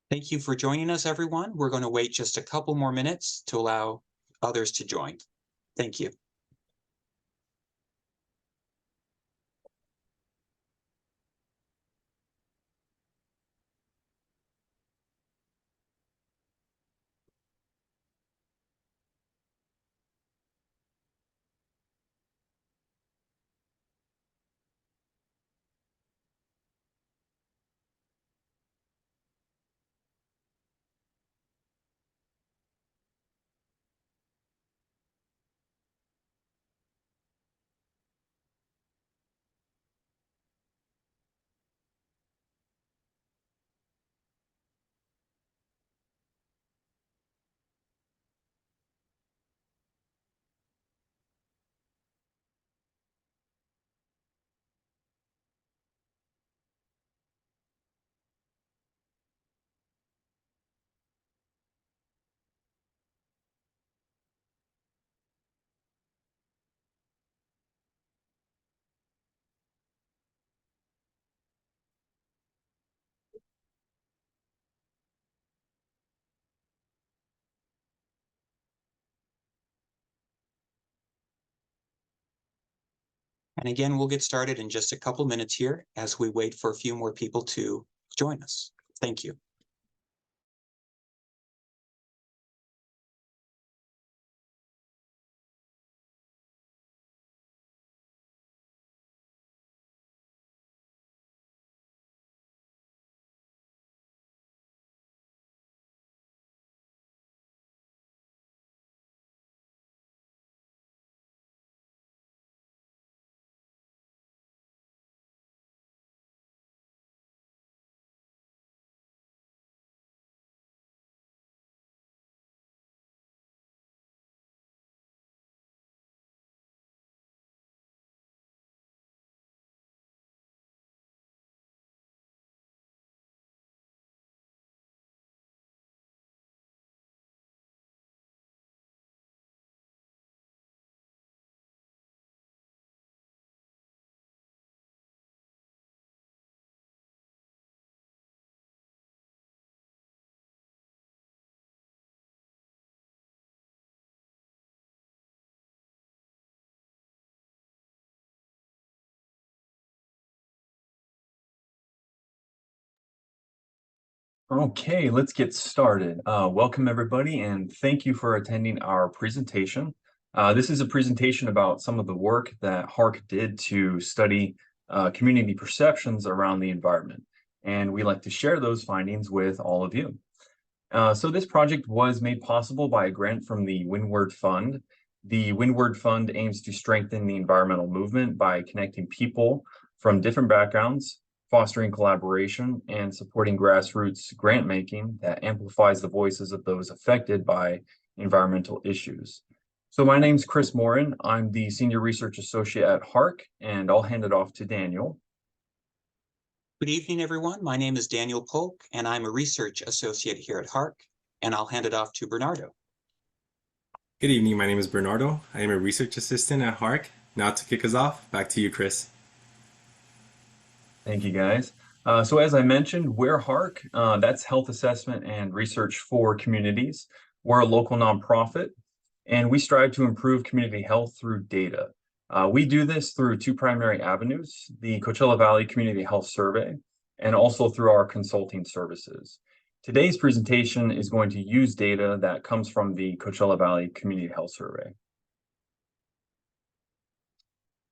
Thank you for joining us, everyone. We're going to wait just a couple more minutes to allow others to join. Thank you. And again, we'll get started in just a couple minutes here as we wait for a few more people to join us. Thank you. Okay, let's get started. Welcome everybody, and thank you for attending our presentation. This is a presentation about some of the work that HARC did to study community perceptions around the environment, and we like to share those findings with all of you. So this project was made possible by a grant from the Windward Fund. The Windward Fund aims to strengthen the environmental movement by connecting people from different backgrounds, fostering collaboration, and supporting grassroots grant making that amplifies the voices of those affected by environmental issues. So my name's Chris Morin. I'm the Senior Research Associate at HARC, and I'll hand it off to Daniel. Good evening, everyone. My name is Daniel Polk, and I'm a research associate here at HARC, and I'll hand it off to Bernardo. Good evening, my name is Bernardo. I am a research assistant at HARC. Now to kick us off, back to you, Chris. Thank you, guys. So as I mentioned, we're HARC. That's Health Assessment and Research for Communities. We're a local nonprofit, and we strive to improve community health through data. We do this through two primary avenues, the Coachella Valley Community Health Survey, and also through our consulting services. Today's presentation is going to use data that comes from the Coachella Valley Community Health Survey.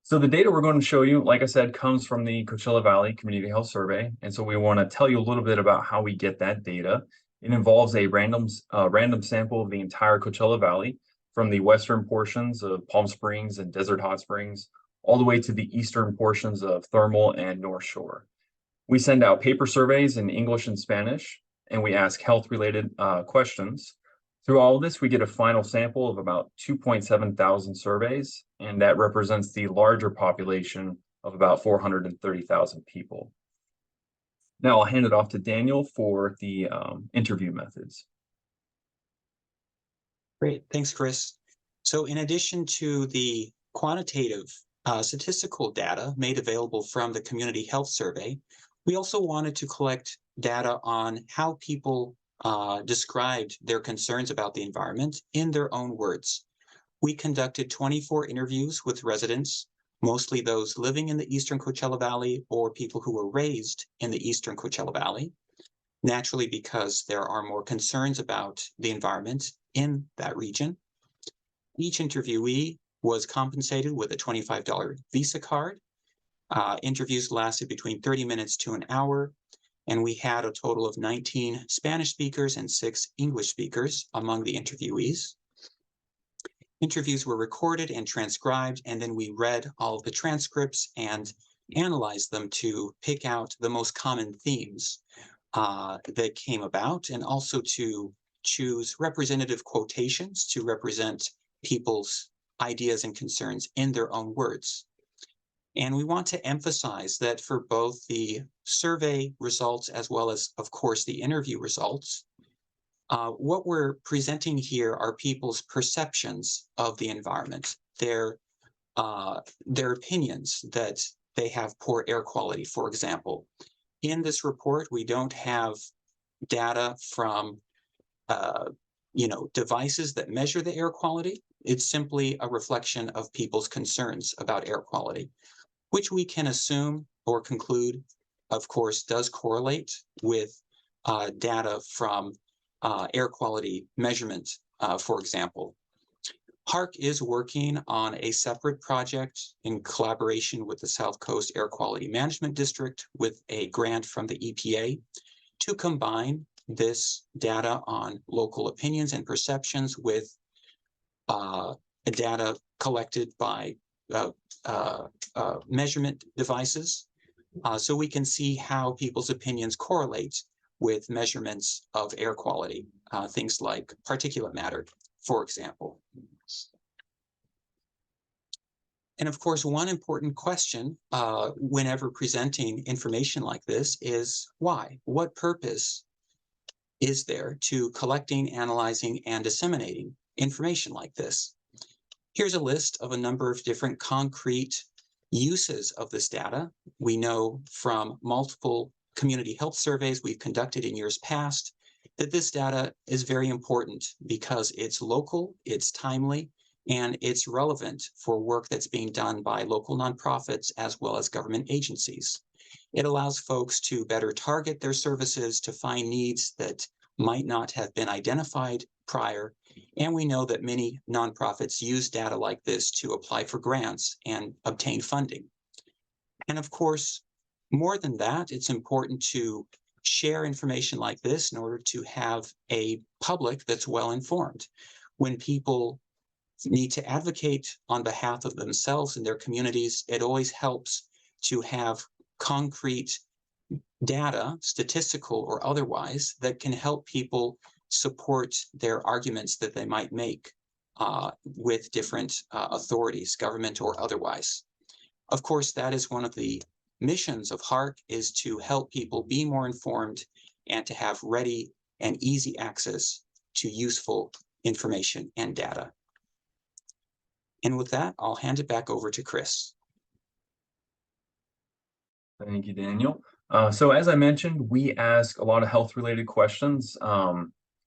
So the data we're going to show you, like I said, comes from the Coachella Valley Community Health Survey. And so we want to tell you a little bit about how we get that data. It involves a random sample of the entire Coachella Valley from the western portions of Palm Springs and Desert Hot Springs, all the way to the eastern portions of Thermal and North Shore. We send out paper surveys in English and Spanish, and we ask health-related questions. Through all of this, we get a final sample of about 2.7 thousand surveys, and that represents the larger population of about 430,000 people. Now I'll hand it off to Daniel for the interview methods. Great, thanks, Chris. So in addition to the quantitative statistical data made available from the Community Health Survey, We also wanted to collect data on how people described their concerns about the environment in their own words. We conducted 24 interviews with residents, mostly those living in the Eastern Coachella Valley or people who were raised in the Eastern Coachella Valley, naturally because there are more concerns about the environment in that region. Each interviewee was compensated with a $25 Visa card. Interviews lasted between 30 minutes to an hour, and we had a total of 19 Spanish speakers and 6 English speakers among the interviewees. Interviews were recorded and transcribed, and then we read all of the transcripts and analyzed them to pick out the most common themes that came about, and also to choose representative quotations to represent people's ideas and concerns in their own words. And we want to emphasize that for both the survey results as well as, of course, the interview results, what we're presenting here are people's perceptions of the environment, their opinions that they have poor air quality, for example. In this report, we don't have data from devices that measure the air quality. It's simply a reflection of people's concerns about air quality, which we can assume or conclude, of course, does correlate with data from air quality measurement, for example. HARC is working on a separate project in collaboration with the South Coast Air Quality Management District with a grant from the EPA to combine this data on local opinions and perceptions with data collected by measurement devices, so we can see how people's opinions correlate with measurements of air quality, things like particulate matter, for example. And of course, one important question whenever presenting information like this is why? What purpose is there to collecting, analyzing, and disseminating information like this? Here's a list of a number of different concrete uses of this data. We know from multiple community health surveys we've conducted in years past that this data is very important because it's local, it's timely, and it's relevant for work that's being done by local nonprofits as well as government agencies. It allows folks to better target their services to find needs that might not have been identified prior. And we know that many nonprofits use data like this to apply for grants and obtain funding. And of course, more than that, it's important to share information like this in order to have a public that's well informed. When people need to advocate on behalf of themselves and their communities, it always helps to have concrete data, statistical or otherwise, that can help people support their arguments that they might make with different authorities, government or otherwise. Of course, that is one of the missions of HARC, is to help people be more informed and to have ready and easy access to useful information and data. And with that, I'll hand it back over to Chris. Thank you, Daniel. So as I mentioned, we ask a lot of health-related questions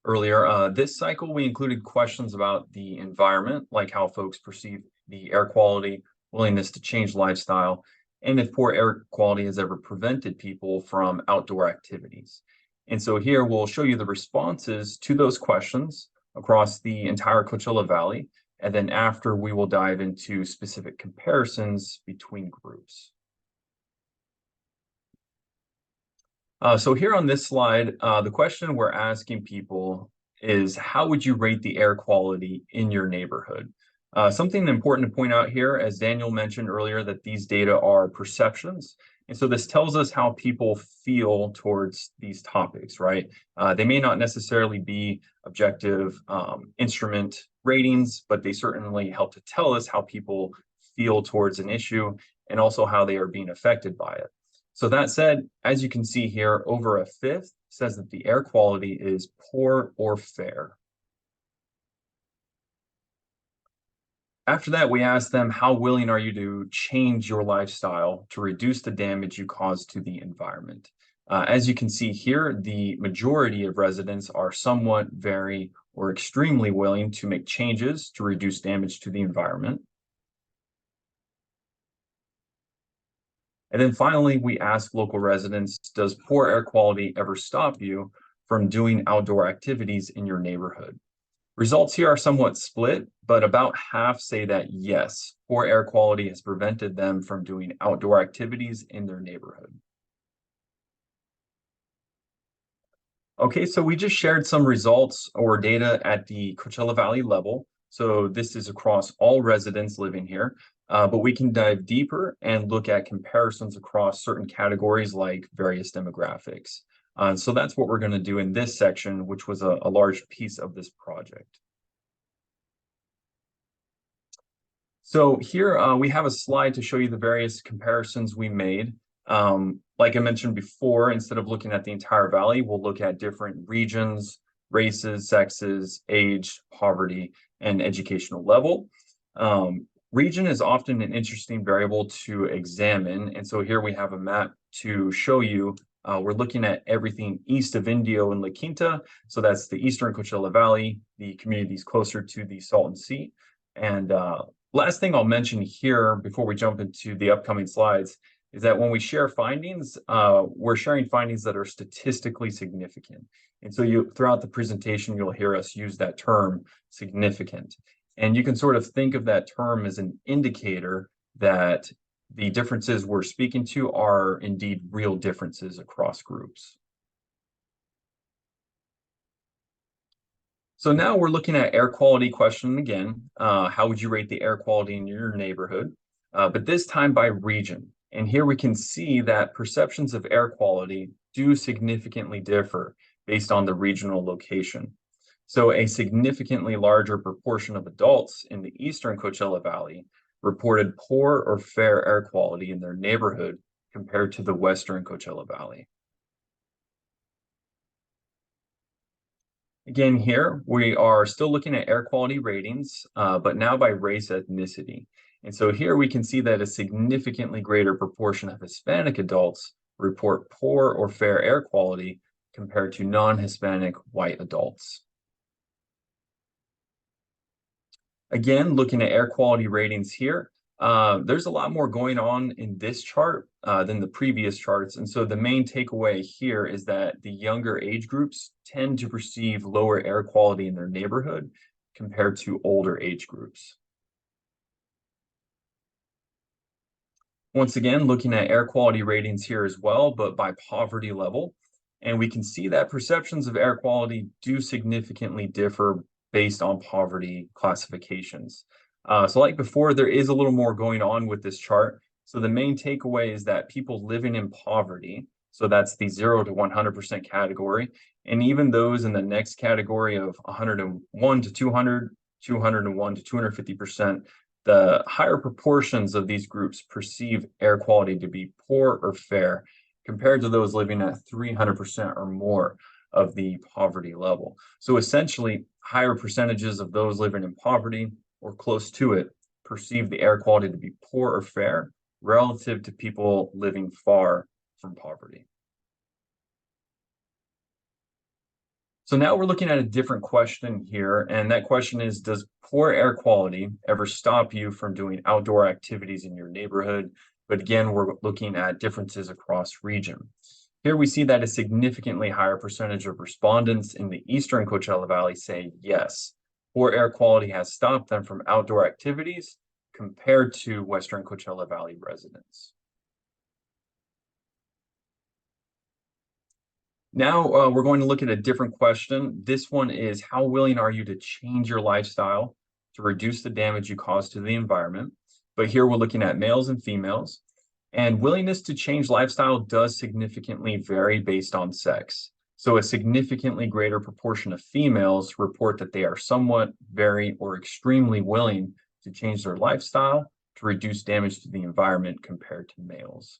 earlier. This cycle, we included questions about the environment, like how folks perceive the air quality, willingness to change lifestyle, and if poor air quality has ever prevented people from outdoor activities. And so here we'll show you the responses to those questions across the entire Coachella Valley. And then after, we will dive into specific comparisons between groups. So here on this slide, the question we're asking people is, how would you rate the air quality in your neighborhood? Something important to point out here, as Daniel mentioned earlier, that these data are perceptions. And so this tells us how people feel towards these topics, right? They may not necessarily be objective instrument ratings, but they certainly help to tell us how people feel towards an issue and also how they are being affected by it. So that said, as you can see here, over a fifth says that the air quality is poor or fair. After that, we asked them, how willing are you to change your lifestyle to reduce the damage you cause to the environment? As you can see here, the majority of residents are somewhat, very, or extremely willing to make changes to reduce damage to the environment. And then finally, we ask local residents, does poor air quality ever stop you from doing outdoor activities in your neighborhood? Results here are somewhat split, but about half say that yes, poor air quality has prevented them from doing outdoor activities in their neighborhood. Okay, so we just shared some results or data at the Coachella Valley level. So this is across all residents living here, but we can dive deeper and look at comparisons across certain categories like various demographics. So that's what we're going to do in this section, which was a large piece of this project. So here we have a slide to show you the various comparisons we made. Like I mentioned before, instead of looking at the entire valley, we'll look at different regions, races, sexes, age, poverty, and educational level. Region is often an interesting variable to examine. And so here we have a map to show you. We're looking at everything east of Indio and La Quinta. So that's the eastern Coachella Valley, the communities closer to the Salton Sea. And last thing I'll mention here before we jump into the upcoming slides is that when we share findings, we're sharing findings that are statistically significant. And so throughout the presentation, you'll hear us use that term significant. And you can sort of think of that term as an indicator that the differences we're speaking to are indeed real differences across groups. So now we're looking at air quality question again. How would you rate the air quality in your neighborhood? But this time by region. And here we can see that perceptions of air quality do significantly differ based on the regional location. So a significantly larger proportion of adults in the eastern Coachella Valley reported poor or fair air quality in their neighborhood compared to the western Coachella Valley. Again, here we are still looking at air quality ratings, but now by race ethnicity. And so here we can see that a significantly greater proportion of Hispanic adults report poor or fair air quality compared to non-Hispanic white adults. Again, looking at air quality ratings here, there's a lot more going on in this chart than the previous charts. And so the main takeaway here is that the younger age groups tend to perceive lower air quality in their neighborhood compared to older age groups. Once again, looking at air quality ratings here as well, but by poverty level. And we can see that perceptions of air quality do significantly differ based on poverty classifications. So like before, there is a little more going on with this chart. So the main takeaway is that people living in poverty, so that's the 0 to 100% category, and even those in the next category of 101 to 200, 201 to 250%, the higher proportions of these groups perceive air quality to be poor or fair compared to those living at 300% or more of the poverty level. So essentially, higher percentages of those living in poverty or close to it perceive the air quality to be poor or fair relative to people living far from poverty. So now we're looking at a different question here, and that question is, does poor air quality ever stop you from doing outdoor activities in your neighborhood? But again, we're looking at differences across region. Here we see that a significantly higher percentage of respondents in the eastern Coachella Valley say yes, poor air quality has stopped them from outdoor activities compared to western Coachella Valley residents. Now we're going to look at a different question. This one is, how willing are you to change your lifestyle to reduce the damage you cause to the environment? But here we're looking at males and females. And willingness to change lifestyle does significantly vary based on sex. So a significantly greater proportion of females report that they are somewhat, very, or extremely willing to change their lifestyle to reduce damage to the environment compared to males.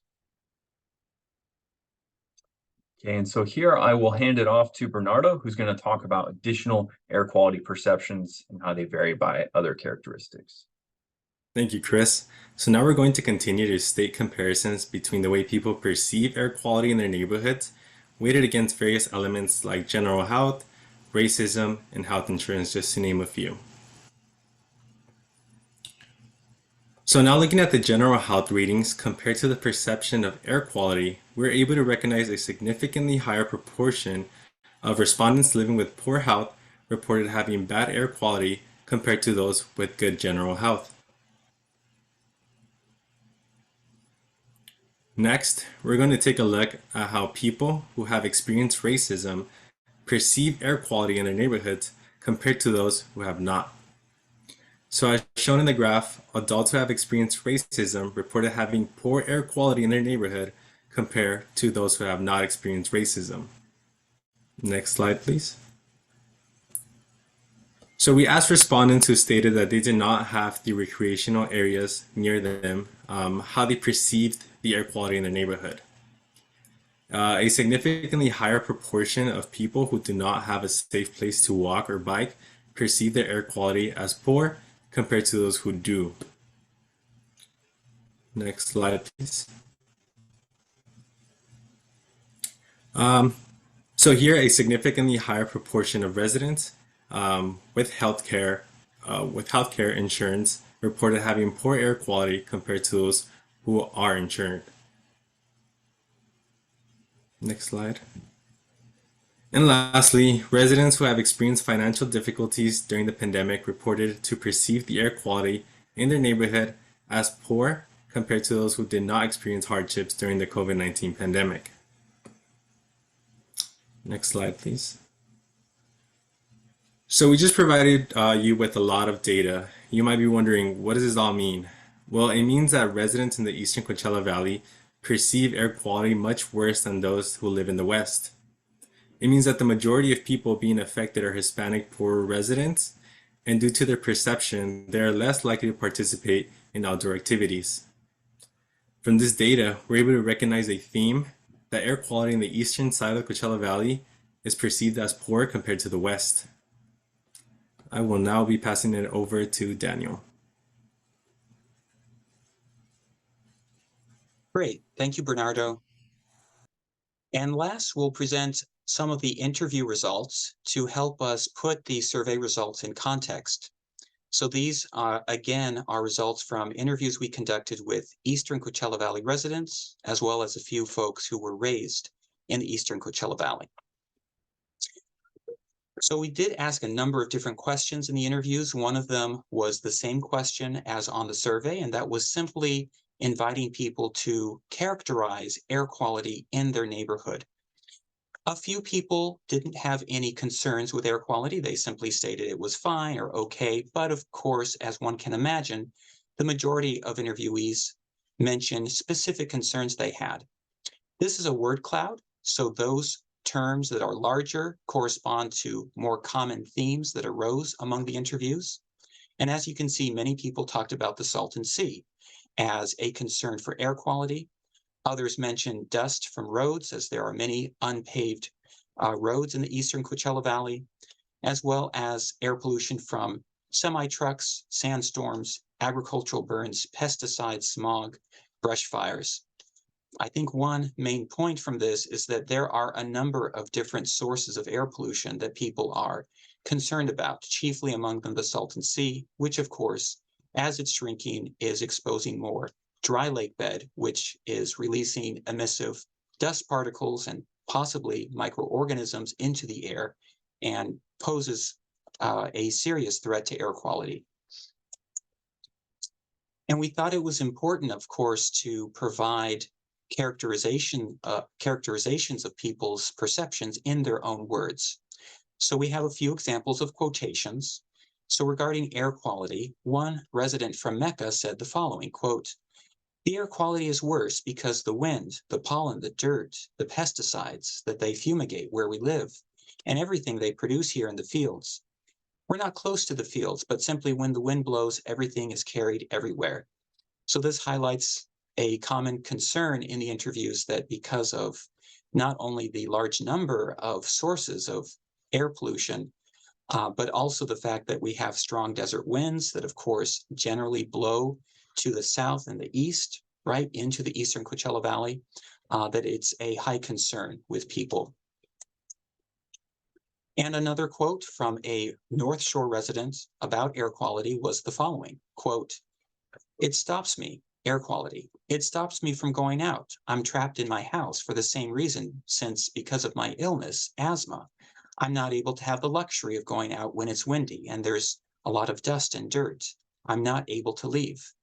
Okay, and so here I will hand it off to Bernardo, who's going to talk about additional air quality perceptions and how they vary by other characteristics. Thank you, Chris. So now we're going to continue to state comparisons between the way people perceive air quality in their neighborhoods weighted against various elements like general health, racism, and health insurance, just to name a few. So now looking at the general health ratings compared to the perception of air quality, we're able to recognize a significantly higher proportion of respondents living with poor health reported having bad air quality compared to those with good general health. Next, we're going to take a look at how people who have experienced racism perceive air quality in their neighborhoods compared to those who have not. So as shown in the graph, adults who have experienced racism reported having poor air quality in their neighborhood compared to those who have not experienced racism. Next slide, please. So we asked respondents who stated that they did not have the recreational areas near them, how they perceived the air quality in their neighborhood. A significantly higher proportion of people who do not have a safe place to walk or bike perceive their air quality as poor compared to those who do. Next slide, please. So here, a significantly higher proportion of residents with healthcare insurance reported having poor air quality compared to those who are insured. Next slide. And lastly, residents who have experienced financial difficulties during the pandemic reported to perceive the air quality in their neighborhood as poor compared to those who did not experience hardships during the COVID-19 pandemic. Next slide, please. So we just provided you with a lot of data. You might be wondering, what does this all mean? Well, it means that residents in the eastern Coachella Valley perceive air quality much worse than those who live in the west. It means that the majority of people being affected are Hispanic poor residents, and due to their perception, they are less likely to participate in outdoor activities. From this data, we're able to recognize a theme that air quality in the eastern side of the Coachella Valley is perceived as poor compared to the west. I will now be passing it over to Daniel. Great, thank you, Bernardo. And last, we'll present some of the interview results to help us put the survey results in context. So these are, again, are results from interviews we conducted with Eastern Coachella Valley residents, as well as a few folks who were raised in the Eastern Coachella Valley. So we did ask a number of different questions in the interviews. One of them was the same question as on the survey, and that was simply inviting people to characterize air quality in their neighborhood. A few people didn't have any concerns with air quality. They simply stated it was fine or okay. But of course, as one can imagine, the majority of interviewees mentioned specific concerns they had. This is a word cloud, so those terms that are larger correspond to more common themes that arose among the interviews. And as you can see, many people talked about the Salton Sea as a concern for air quality. Others mentioned dust from roads, as there are many unpaved roads in the eastern Coachella Valley, as well as air pollution from semi-trucks, sandstorms, agricultural burns, pesticides, smog, brush fires. I think one main point from this is that there are a number of different sources of air pollution that people are concerned about, chiefly among them the Salton Sea, which of course, as it's shrinking, is exposing more dry lake bed, which is releasing emissive dust particles and possibly microorganisms into the air and poses a serious threat to air quality. And we thought it was important, of course, to provide characterizations of people's perceptions in their own words. So we have a few examples of quotations. So regarding air quality, one resident from Mecca said the following, quote, "The air quality is worse because the wind, the pollen, the dirt, the pesticides that they fumigate where we live, and everything they produce here in the fields. We're not close to the fields, but simply when the wind blows, everything is carried everywhere." So this highlights a common concern in the interviews that because of not only the large number of sources of air pollution, but also the fact that we have strong desert winds that, of course, generally blow to the south and the east, right into the eastern Coachella Valley. that it's a high concern with people. And another quote from a North Shore resident about air quality was the following, quote, "It stops me, air quality. It stops me from going out. I'm trapped in my house for the same reason, since because of my illness, asthma, I'm not able to have the luxury of going out when it's windy and there's a lot of dust and dirt. I'm not able to leave."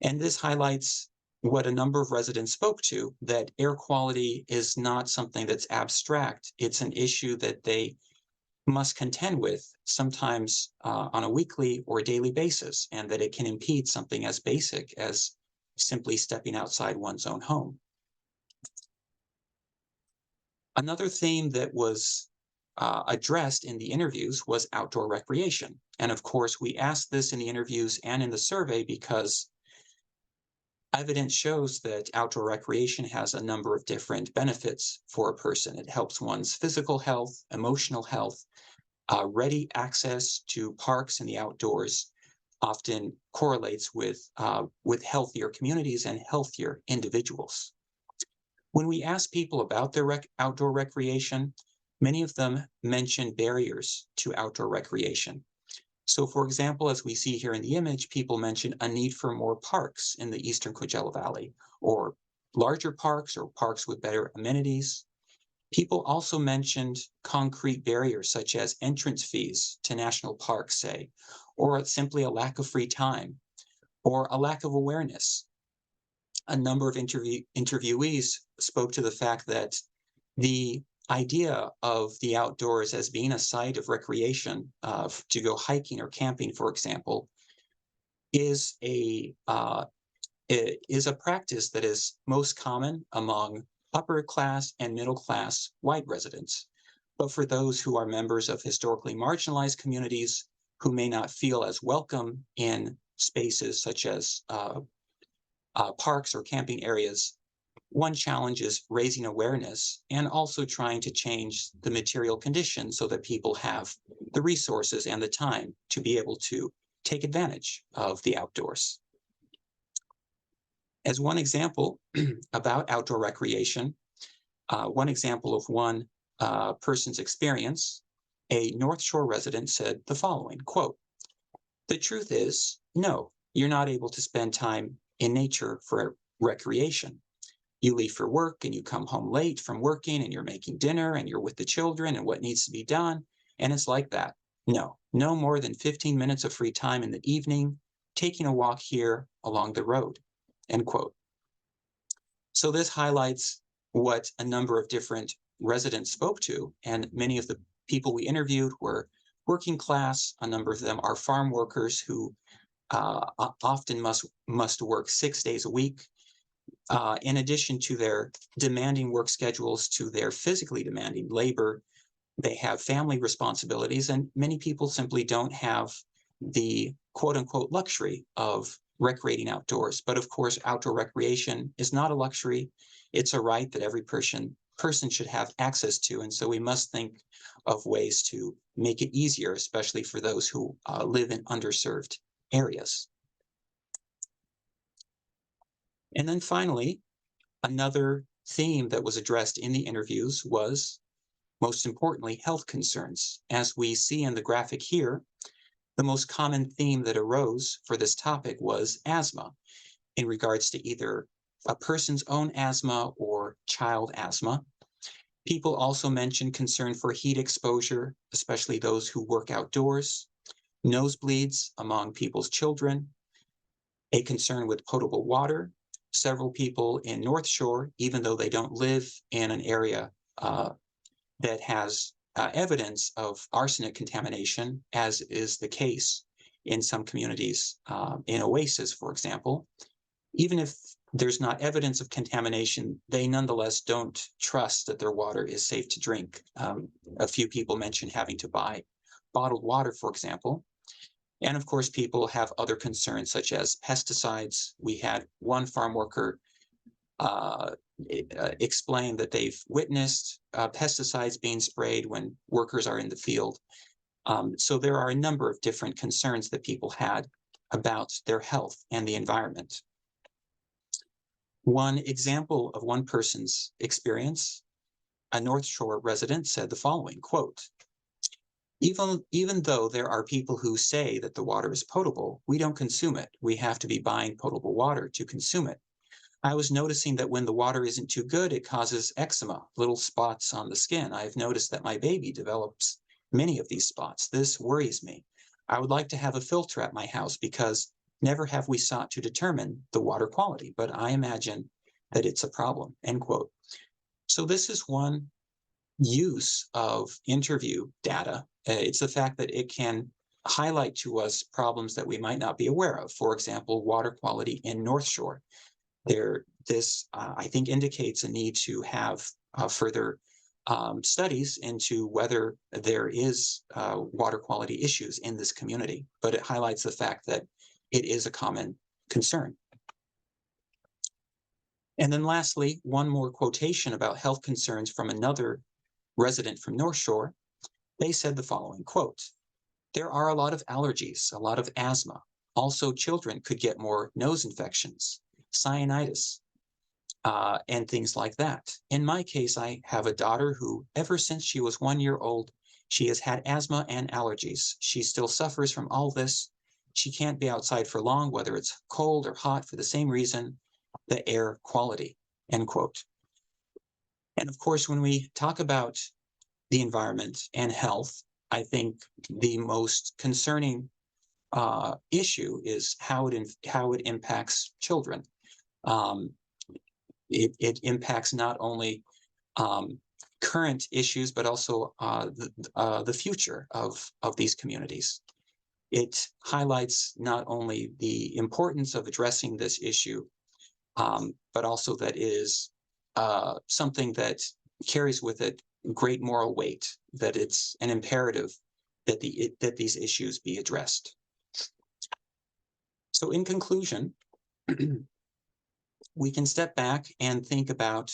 And this highlights what a number of residents spoke to, that air quality is not something that's abstract. It's an issue that they must contend with, sometimes on a weekly or daily basis, and that it can impede something as basic as simply stepping outside one's own home. Another theme that was addressed in the interviews was outdoor recreation. And of course, we asked this in the interviews and in the survey because evidence shows that outdoor recreation has a number of different benefits for a person. It helps one's physical health, emotional health. Ready access to parks and the outdoors often correlates with healthier communities and healthier individuals. When we ask people about their outdoor recreation, many of them mention barriers to outdoor recreation. So, for example, as we see here in the image, people mention a need for more parks in the eastern Coachella Valley, or larger parks or parks with better amenities. People also mentioned concrete barriers such as entrance fees to national parks, say, or simply a lack of free time, or a lack of awareness. A number of interviewees spoke to the fact that the idea of the outdoors as being a site of recreation, to go hiking or camping, for example, is a practice that is most common among upper class and middle class white residents. But for those who are members of historically marginalized communities who may not feel as welcome in spaces such as parks or camping areas, one challenge is raising awareness and also trying to change the material conditions so that people have the resources and the time to be able to take advantage of the outdoors. As one example about outdoor recreation, one example of one person's experience, a North Shore resident said the following, quote, "The truth is, no, you're not able to spend time in nature for recreation. You leave for work and you come home late from working and you're making dinner and you're with the children and what needs to be done. And it's like that. No more than 15 minutes of free time in the evening, taking a walk here along the road," end quote. So this highlights what a number of different residents spoke to, and many of the people we interviewed were working class. A number of them are farm workers who often must work 6 days a week. In addition to their demanding work schedules, to their physically demanding labor, they have family responsibilities, and many people simply don't have the quote unquote luxury of recreating outdoors. But of course, outdoor recreation is not a luxury. It's a right that every person should have access to. And so we must think of ways to make it easier, especially for those who live in underserved areas. And then finally, another theme that was addressed in the interviews was, most importantly, health concerns. As we see in the graphic here, the most common theme that arose for this topic was asthma, in regards to either a person's own asthma or child asthma. People also mentioned concern for heat exposure, especially those who work outdoors, nosebleeds among people's children, a concern with potable water. Several people in North Shore, even though they don't live in an area that has evidence of arsenic contamination, as is the case in some communities in Oasis, for example, even if there's not evidence of contamination, they nonetheless don't trust that their water is safe to drink. A few people mentioned having to buy bottled water, for example. And of course, people have other concerns such as pesticides. We had one farm worker explain that they've witnessed pesticides being sprayed when workers are in the field. So there are a number of different concerns that people had about their health and the environment. One example of one person's experience, a North Shore resident said the following, quote, even though there are people who say that the water is potable, we don't consume it. We have to be buying potable water to consume it. I was noticing that when the water isn't too good, it causes eczema, little spots on the skin. I've noticed that my baby develops many of these spots. This worries me. I would like to have a filter at my house because never have we sought to determine the water quality, but I imagine that it's a problem, end quote. So this is one use of interview data. It's the fact that it can highlight to us problems that we might not be aware of. For example, water quality in North Shore. This, I think, indicates a need to have further studies into whether there is water quality issues in this community, but it highlights the fact that it is a common concern. And then lastly, one more quotation about health concerns from another resident from North Shore. They said the following, quote, there are a lot of allergies, a lot of asthma. Also, children could get more nose infections, sinusitis, and things like that. In my case, I have a daughter who, ever since she was 1 year old, she has had asthma and allergies. She still suffers from all this. She can't be outside for long, whether it's cold or hot, for the same reason, the air quality, end quote. And of course, when we talk about the environment and health, I think the most concerning issue is how it impacts children. It impacts not only current issues, but also the future of these communities. It highlights not only the importance of addressing this issue, but also that is something that carries with it great moral weight, that it's an imperative that these issues be addressed. So in conclusion, we can step back and think about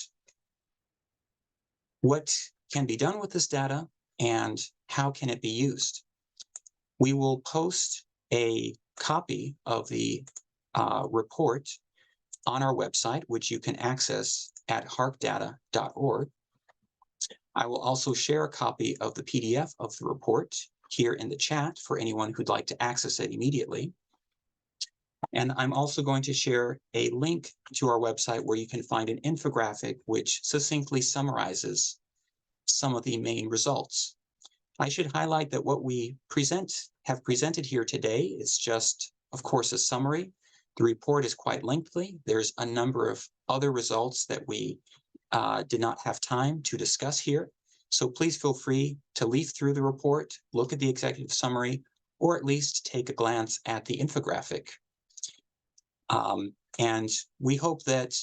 what can be done with this data and how can it be used. We will post a copy of the report on our website, which you can access at harcdata.org. I will also share a copy of the PDF of the report here in the chat for anyone who'd like to access it immediately. And I'm also going to share a link to our website where you can find an infographic which succinctly summarizes some of the main results. I should highlight that what we have presented here today is just, of course, a summary. The report is quite lengthy. There's a number of other results that we did not have time to discuss here. So please feel free to leaf through the report, look at the executive summary, or at least take a glance at the infographic. And we hope that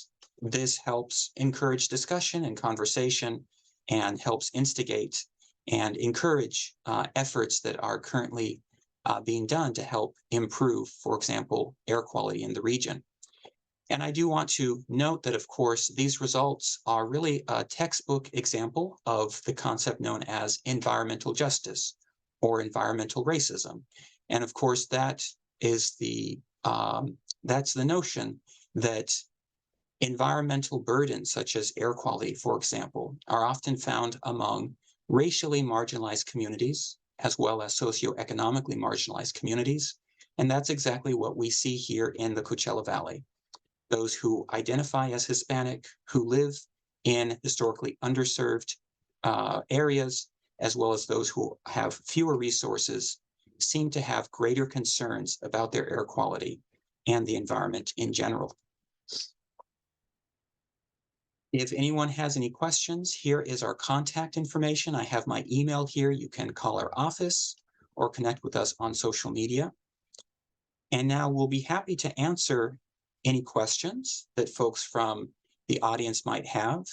this helps encourage discussion and conversation and helps instigate and encourage efforts that are currently being done to help improve, for example, air quality in the region. And I do want to note that, of course, these results are really a textbook example of the concept known as environmental justice or environmental racism. And of course, that is that's the notion that environmental burdens, such as air quality, for example, are often found among racially marginalized communities, as well as socioeconomically marginalized communities. And that's exactly what we see here in the Coachella Valley. Those who identify as Hispanic, who live in historically underserved areas, as well as those who have fewer resources, seem to have greater concerns about their air quality and the environment in general. If anyone has any questions, here is our contact information. I have my email here. You can call our office or connect with us on social media. And now we'll be happy to answer any questions that folks from the audience might have.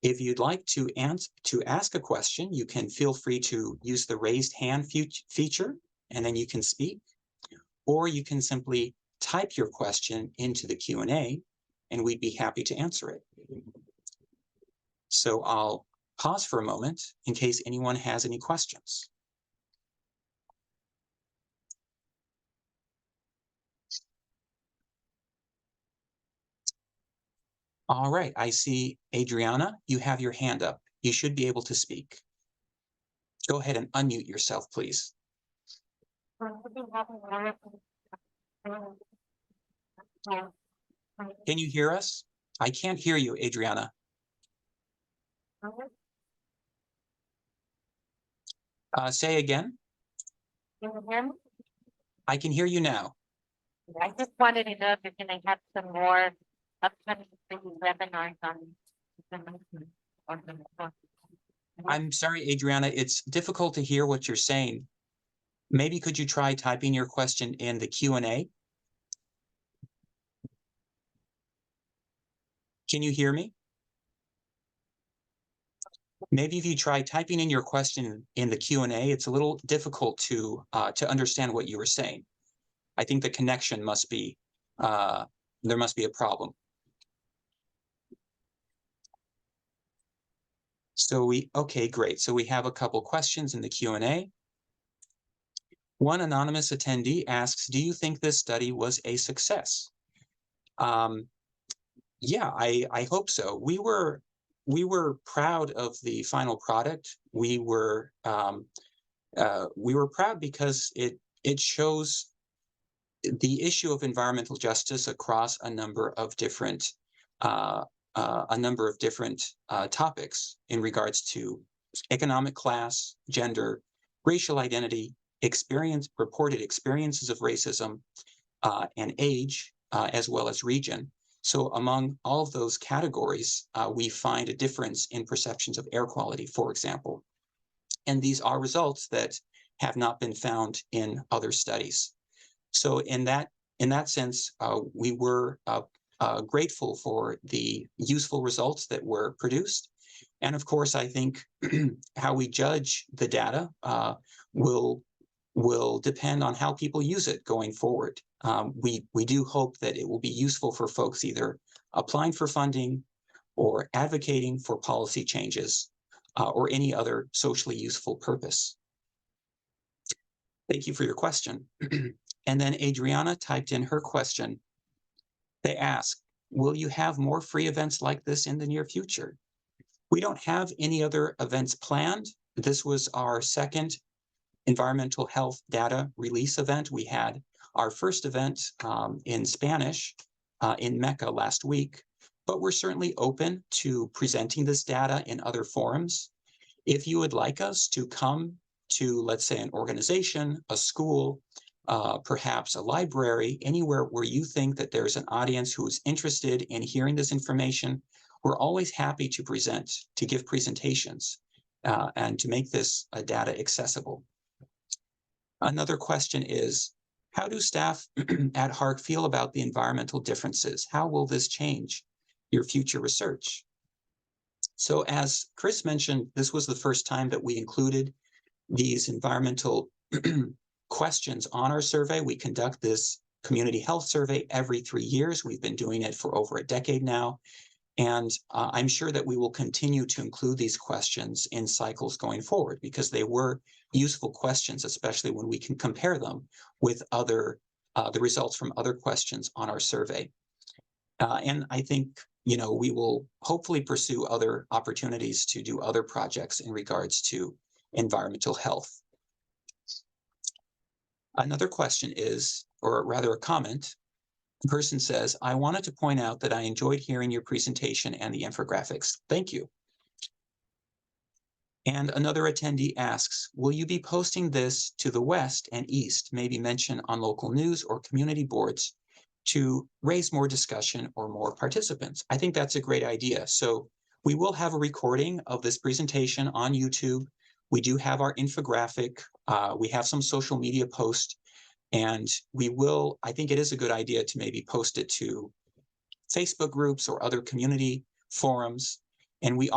If you'd like to ask a question, you can feel free to use the raised hand feature, and then you can speak, or you can simply type your question into the Q&A, and we'd be happy to answer it. So I'll pause for a moment in case anyone has any questions. All right, I see Adriana, you have your hand up. You should be able to speak. Go ahead and unmute yourself, please. Can you hear us? I can't hear you, Adriana. Say again. Can you hear me? I can hear you now. I just wanted to know if you're gonna have some more upcoming webinars on information or the. I'm sorry, Adriana, it's difficult to hear what you're saying. Maybe could you try typing your question in the Q&A? Can you hear me? Maybe if you try typing in your question in the Q&A, it's a little difficult to understand what you were saying. I think the connection must be, there must be a problem. So okay, great. So we have a couple questions in the Q&A. One anonymous attendee asks, do you think this study was a success? Yeah, I hope so. We were proud of the final product. We were proud because it shows the issue of environmental justice across a number of different topics in regards to economic class, gender, racial identity, reported experiences of racism, and age, as well as region. So among all of those categories, we find a difference in perceptions of air quality, for example. And these are results that have not been found in other studies. So in that sense, we were grateful for the useful results that were produced. And of course, I think how we judge the data will depend on how people use it going forward. We do hope that it will be useful for folks either applying for funding or advocating for policy changes or any other socially useful purpose. Thank you for your question. And then Adriana typed in her question. They ask, will you have more free events like this in the near future? We don't have any other events planned. This was our second environmental health data release event. We had our first event in Spanish in Mecca last week, but we're certainly open to presenting this data in other forums. If you would like us to come to, let's say, an organization, a school, perhaps a library, anywhere where you think that there's an audience who is interested in hearing this information, we're always happy to present, to give presentations, and to make this data accessible. Another question is, how do staff at HARC feel about the environmental differences? How will this change your future research? So as Chris mentioned, this was the first time that we included these environmental questions on our survey. We conduct this community health survey every 3 years. We've been doing it for over a decade now. And I'm sure that we will continue to include these questions in cycles going forward because they were useful questions, especially when we can compare them with the results from other questions on our survey. And I think, we will hopefully pursue other opportunities to do other projects in regards to environmental health. Another question is, or rather a comment, the person says, I wanted to point out that I enjoyed hearing your presentation and the infographics. Thank you. And another attendee asks, will you be posting this to the West and East, maybe mention on local news or community boards to raise more discussion or more participants? I think that's a great idea. So we will have a recording of this presentation on YouTube. We do have our infographic. We have some social media posts. And I think it is a good idea to maybe post it to Facebook groups or other community forums. And we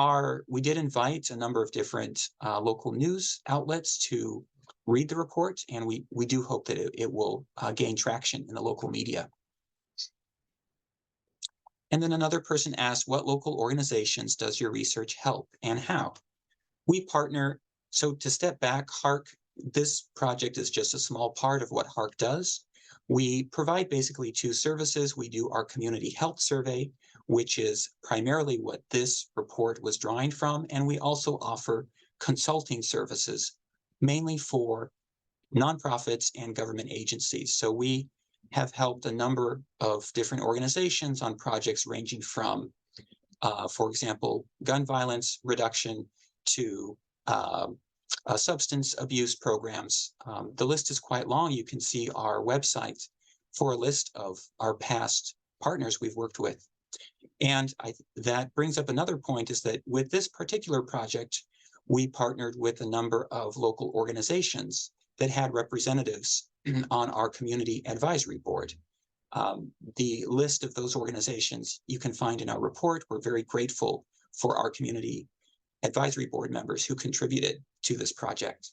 did invite a number of different local news outlets to read the report. And we do hope that it will gain traction in the local media. And then another person asked, what local organizations does your research help and how? We partner. So to step back, HARC, this project is just a small part of what HARC does. We provide basically two services. We do our community health survey, which is primarily what this report was drawing from, and we also offer consulting services, mainly for nonprofits and government agencies. So we have helped a number of different organizations on projects ranging from, for example, gun violence reduction to substance abuse programs. The list is quite long. You can see our website for a list of our past partners we've worked with. And that brings up another point, is that with this particular project, we partnered with a number of local organizations that had representatives on our community advisory board. The list of those organizations you can find in our report. We're very grateful for our community advisory board members who contributed to this project.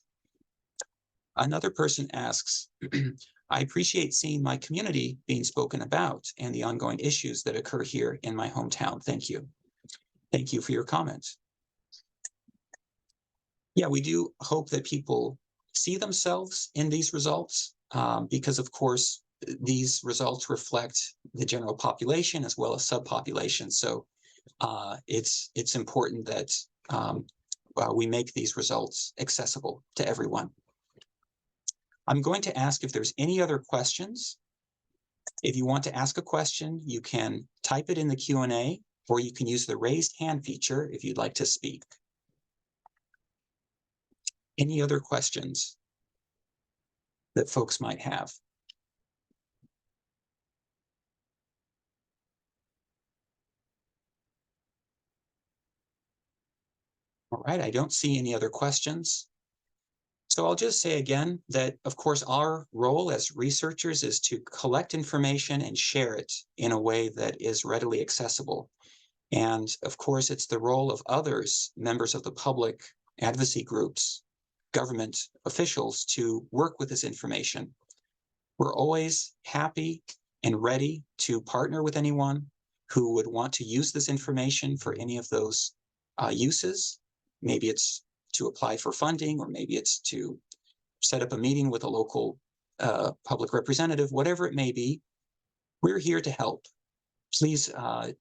Another person asks, I appreciate seeing my community being spoken about and the ongoing issues that occur here in my hometown. Thank you. Thank you for your comments. Yeah, we do hope that people see themselves in these results, because of course, these results reflect the general population as well as subpopulation. So it's important that we make these results accessible to everyone. I'm going to ask if there's any other questions. If you want to ask a question, you can type it in the Q&A, or you can use the raised hand feature if you'd like to speak. Any other questions that folks might have? All right, I don't see any other questions. So I'll just say again that, of course, our role as researchers is to collect information and share it in a way that is readily accessible. And of course, it's the role of others, members of the public, advocacy groups, government officials, to work with this information. We're always happy and ready to partner with anyone who would want to use this information for any of those uses. Maybe it's to apply for funding, or maybe it's to set up a meeting with a local public representative, whatever it may be. We're here to help. Please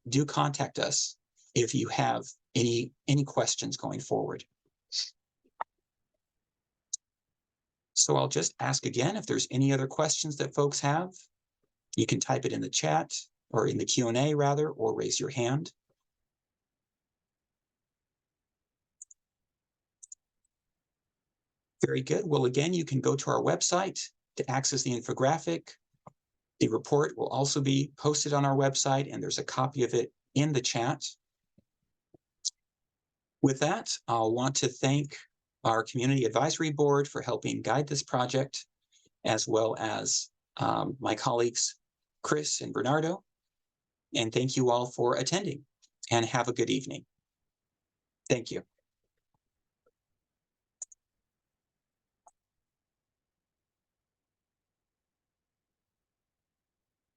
do contact us if you have any questions going forward. So I'll just ask again, if there's any other questions that folks have, you can type it in the chat, or in the Q&A rather, or raise your hand. Very good. Well, again, you can go to our website to access the infographic. The report will also be posted on our website, and there's a copy of it in the chat. With that, I'll want to thank our Community Advisory Board for helping guide this project, as well as my colleagues, Chris and Bernardo. And thank you all for attending, and have a good evening. Thank you.